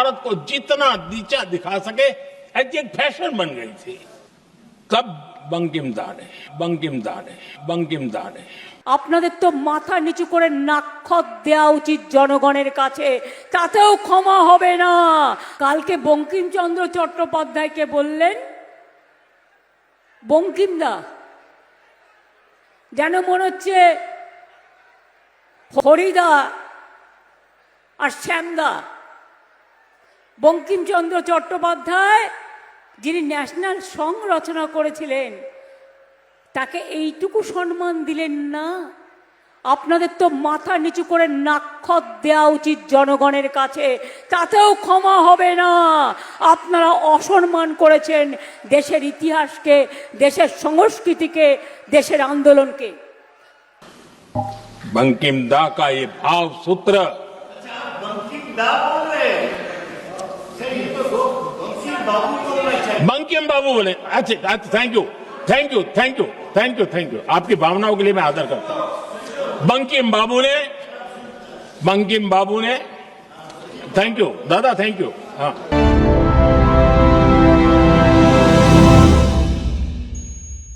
भारत को जितना नीचा दिखा सके ऐसी एक फैशन बन गई थी। तब बंकिम दा ने আপনাদের তো মাথা নিচু করে নাক্ষত দেওয়া উচিত জনগণের কাছে, তাতেও ক্ষমা হবে না। কালকে বঙ্কিমচন্দ্র চট্টোপাধ্যায়কে বললেন বঙ্কিমদা, যেন মনে হচ্ছে হরিদা আর শ্যামদা। বঙ্কিমচন্দ্র চট্টোপাধ্যায় যিনি ন্যাশনাল সং রচনা করেছিলেন তাকে এইটুকু সম্মান দিলেন না। আপনাদের তো মাথা নিচু করে নাক্ষত দেওয়া উচিত জনগণের কাছে, তাতেও ক্ষমা হবে না। আপনারা অসম্মান করেছেন দেশের ইতিহাসকে, দেশের সংস্কৃতিকে, দেশের আন্দোলনকে। बंकिम दा का ये भाव सूत्र बंकिम बाबू बोले। अच्छा, थैंक यू। आपकी भावनाओं के लिए मैं आदर करता हूं। बंकिम बाबू ने थैंक यू दादा, थैंक यू। हाँ।